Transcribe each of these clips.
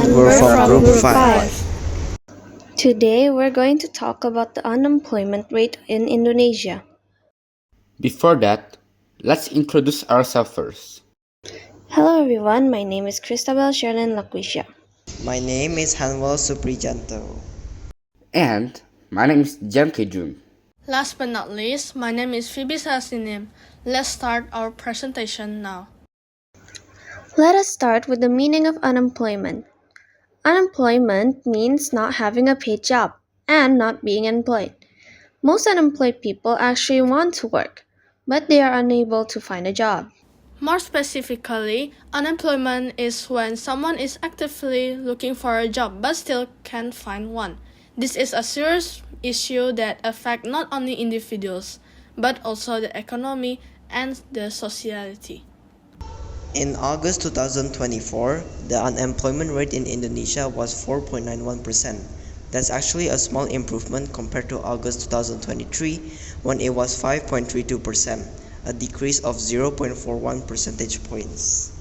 We're from Group 5. Today we're going to talk about the unemployment rate in Indonesia. Before that, let's introduce ourselves first. Hello everyone, my name is Christabel Sherlyn Laquisha. My name is Hanwal Suprijanto. And my name is Jem Kejun. Last but not least, my name is Phoebe Sasinim. Let's start our presentation now. Let us start with the meaning of unemployment. Unemployment means not having a paid job and not being employed. Most unemployed people actually want to work, but they are unable to find a job. More specifically, unemployment is when someone is actively looking for a job but still can't find one. This is a serious issue that affects not only individuals, but also the economy and the society. In August 2024, the unemployment rate in Indonesia was 4.91%. That's actually a small improvement compared to August 2023 when it was 5.32%, a decrease of 0.41 percentage points.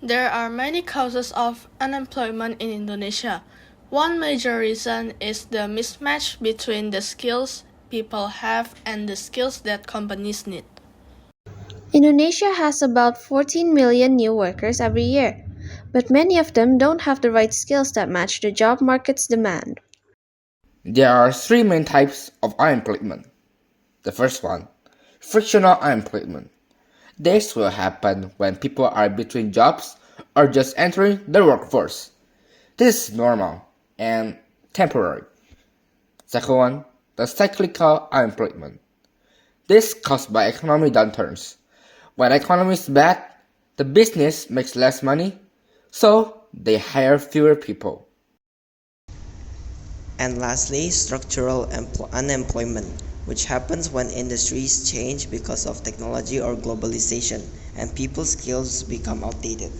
There are many causes of unemployment in Indonesia. One major reason is the mismatch between the skills people have and the skills that companies need. Indonesia has about 14 million new workers every year, but many of them don't have the right skills that match the job market's demand. There are three main types of unemployment. The first one, frictional unemployment. This will happen when people are between jobs or just entering the workforce. This is normal and temporary. Second one, the cyclical unemployment. This is caused by economic downturns. When the economy is bad, the business makes less money, so they hire fewer people. And lastly, structural unemployment, which happens when industries change because of technology or globalization, and people's skills become outdated.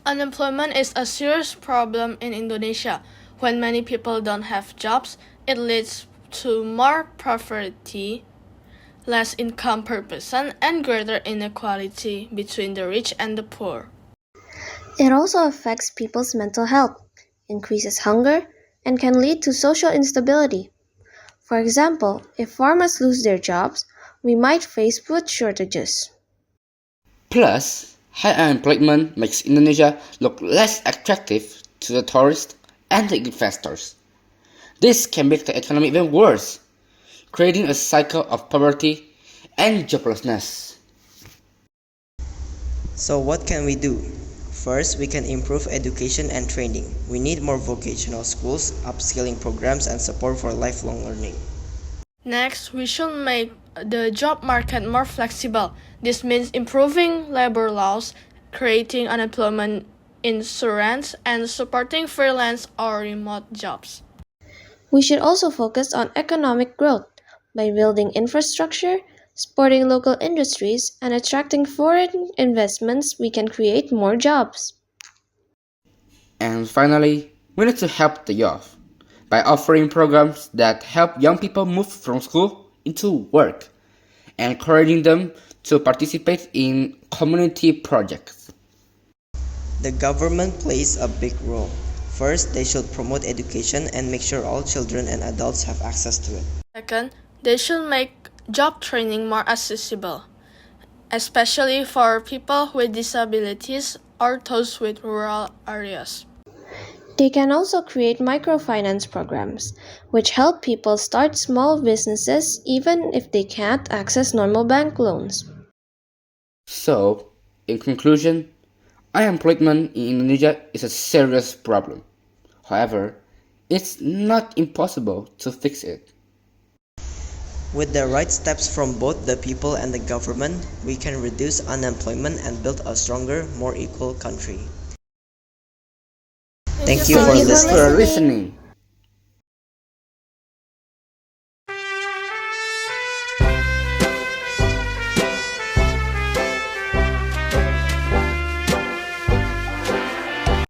Unemployment is a serious problem in Indonesia. When many people don't have jobs, it leads to more poverty, less income per person, and greater inequality between the rich and the poor. It also affects people's mental health, increases hunger, and can lead to social instability. For example, if farmers lose their jobs, we might face food shortages. Plus, high unemployment makes Indonesia look less attractive to the tourists and the investors. This can make the economy even worse, creating a cycle of poverty and joblessness. So what can we do? First, we can improve education and training. We need more vocational schools, upskilling programs, and support for lifelong learning. Next, we should make the job market more flexible. This means improving labor laws, creating unemployment insurance, and supporting freelance or remote jobs. We should also focus on economic growth by building infrastructure, supporting local industries, and attracting foreign investments. We can create more jobs. And finally, we need to help the youth by offering programs that help young people move from school into work, and encouraging them to participate in community projects. The government plays a big role. First, they should promote education and make sure all children and adults have access to it. Second, they should make job training more accessible, especially for people with disabilities or those with rural areas. They can also create microfinance programs, which help people start small businesses even if they can't access normal bank loans. So, in conclusion, unemployment in Indonesia is a serious problem. However, it's not impossible to fix it. With the right steps from both the people and the government, we can reduce unemployment and build a stronger, more equal country. Thank you for Thank you listening. for listening.